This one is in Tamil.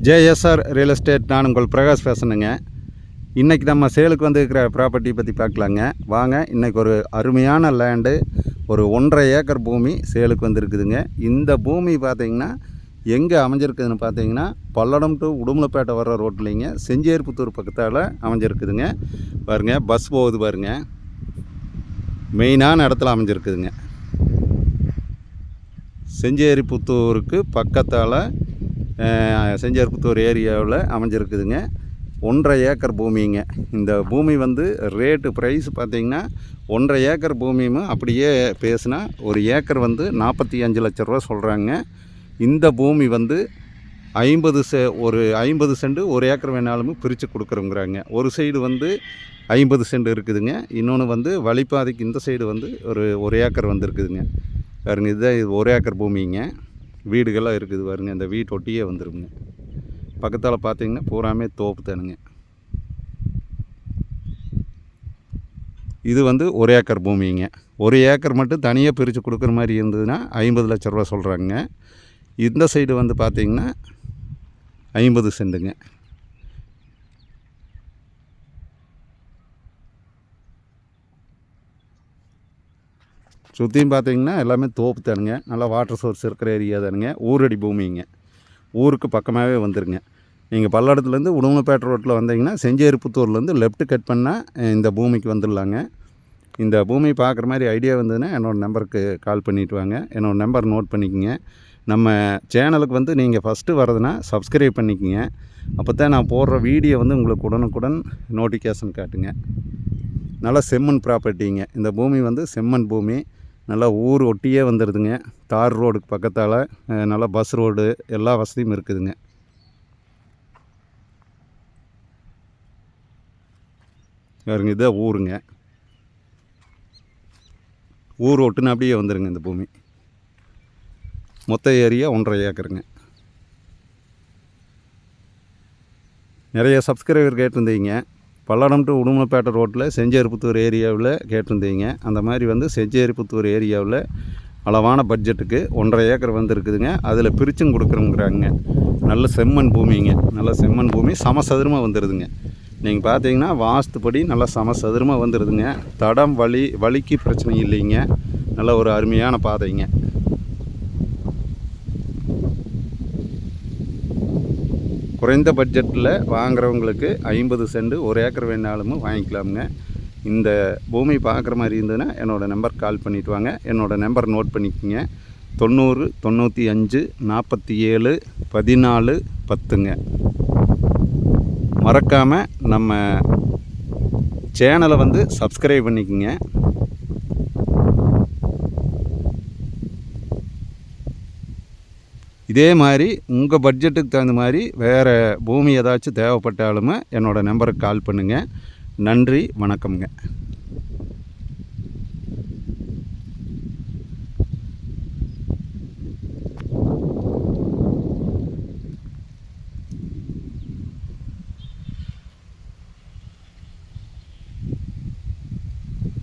ஜேஎஸ்ஆர் ரியல் எஸ்டேட், நான் உங்கள் பிரகாஷ் பேசணுங்க. இன்றைக்கி நம்ம சேலுக்கு வந்துருக்கிற ப்ராப்பர்ட்டி பற்றி பார்க்கலாங்க. வாங்க. இன்றைக்கி ஒரு அருமையான லேண்டு, ஒரு 1.5 ஏக்கர் பூமி சேலுக்கு வந்துருக்குதுங்க. இந்த பூமி பார்த்திங்கன்னா எங்கே அமைஞ்சிருக்குதுன்னு பார்த்தீங்கன்னா, பல்லடம் டு உடுமலைப்பேட்டை வர்ற ரோட்லிங்க, செஞ்சேரிப்புத்தூர் பக்கத்தால் அமைஞ்சிருக்குதுங்க. பாருங்கள், பஸ் போகுது பாருங்கள், மெயினான இடத்துல அமைஞ்சிருக்குதுங்க. செஞ்சேரிப்புத்தூருக்கு பக்கத்தால் செஞ்சேரிப்புத்தூர் ஏரியாவில் அமைஞ்சிருக்குதுங்க. 1.5 ஏக்கர் பூமிங்க. இந்த பூமி வந்து ரேட்டு ப்ரைஸ் பார்த்திங்கன்னா 1.5 ஏக்கர் பூமியும் அப்படியே பேசுனா ஒரு ஏக்கர் வந்து 45 லட்ச ரூபா சொல்கிறாங்க. இந்த பூமி வந்து 50 சென்ட் ஒரு ஏக்கர் வேணாலும் பிரித்து கொடுக்குறோங்கிறாங்க. ஒரு சைடு வந்து 50 சென்ட் இருக்குதுங்க, இன்னொன்று வந்து வழிப்பாதைக்கு இந்த சைடு வந்து ஒரு ஏக்கர் வந்துருக்குதுங்க. பாருங்க, இதுதான் இது 1 ஏக்கர் பூமிங்க. வீடுகள்லாம் இருக்குது பாருங்க, இந்த வீட்டு ஒட்டியே வந்துருங்க. பக்கத்தால் பார்த்தீங்கன்னா பூராமே தோப்பு தானுங்க. இது வந்து 1 ஏக்கர் பூமிங்க. 1 ஏக்கர் மட்டும் தனியாக பிரித்து கொடுக்குற மாதிரி இருந்ததுன்னா 50 லட்ச ரூபா சொல்கிறாங்க. இந்த சைடு வந்து பார்த்திங்கன்னா 50 சென்ட்டுங்க. சுற்றியும் பார்த்திங்கன்னா எல்லாமே தோப்பு தானுங்க. நல்லா வாட்டர் சோர்ஸ் இருக்கிற ஏரியா தானுங்க. ஊரடி பூமிங்க. ஊருக்கு பக்கமாகவே வந்துருங்க. நீங்கள் பல்லடத்துலேருந்து உடுமலைப்பேட்டை ரோட்டில் வந்தீங்கன்னா செஞ்சேரிப்புத்தூர்லேருந்து லெஃப்ட் கட் பண்ணால் இந்த பூமிக்கு வந்துடலாங்க. இந்த பூமி பார்க்குற மாதிரி ஐடியா வந்ததுன்னா என்னோடய நம்பருக்கு கால் பண்ணிவிட்டு வாங்க. என்னோடய நம்பர் நோட் பண்ணிக்கோங்க. நம்ம சேனலுக்கு வந்து நீங்கள் ஃபஸ்ட்டு வரதுன்னா சப்ஸ்கிரைப் பண்ணிக்கோங்க. அப்போ தான் நான் போடுற வீடியோ வந்து உங்களுக்கு உடனுக்குடன் நோட்டிஃபிகேஷன் காட்டுங்க. நல்லா செம்மண் ப்ராப்பர்ட்டிங்க. இந்த பூமி வந்து செம்மண் பூமி. நல்லா ஊர் ஒட்டியே வந்துடுதுங்க. தார் ரோடுக்கு பக்கத்தால் நல்லா பஸ் ரோடு எல்லா வசதியும் இருக்குதுங்க. பாருங்க, இதுதான் ஊருங்க. ஊர் ஒட்டுன்னு அப்படியே வந்துடுங்க இந்த பூமி. மொத்த ஏரியா 1.5 ஏக்கருங்க. நிறைய சப்ஸ்கிரைபர் கேட்டிருந்தீங்க. பல்லடம் டு உடுமலைப்பேட்டை ரோட்டில் செஞ்சேரிப்புத்தூர் ஏரியாவில் கேட்டிருந்தீங்க. அந்த மாதிரி வந்து செஞ்சேரிப்புத்தூர் ஏரியாவில் அளவான பட்ஜெட்டுக்கு 1.5 ஏக்கர் வந்துருக்குதுங்க. அதில் பிரிச்சும் கொடுக்குறோங்கிறாங்க. நல்ல செம்மண் பூமிங்க. நல்ல செம்மண் பூமி சமசதுரமாக வந்துடுதுங்க. நீங்கள் பார்த்தீங்கன்னா வாஸ்துப்படி நல்லா சமசதுரமாக வந்துடுதுங்க. தடம் வலிக்கு பிரச்சனை இல்லைங்க. நல்ல ஒரு அருமையான பாதைங்க. குறைந்த பட்ஜெட்டில் வாங்குறவங்களுக்கு 50 சென்ட் ஒரு ஏக்கர் வேணாலும் வாங்கிக்கலாமுங்க. இந்த பூமி பார்க்குற மாதிரி இருந்ததுன்னா என்னோடய நம்பர் கால் பண்ணிவிட்டு வாங்க. என்னோடய நம்பர் நோட் பண்ணிக்கோங்க. 90 95 47 14 10ங்க. மறக்காமல் நம்ம சேனலை வந்து சப்ஸ்கிரைப் பண்ணிக்கோங்க. இதே மாதிரி உங்கள் பட்ஜெட்டுக்கு தகுந்த மாதிரி வேறு பூமி ஏதாச்சும் தேவைப்பட்டாலுமே என்னோடய நம்பருக்கு கால் பண்ணுங்கள். நன்றி, வணக்கம்ங்க.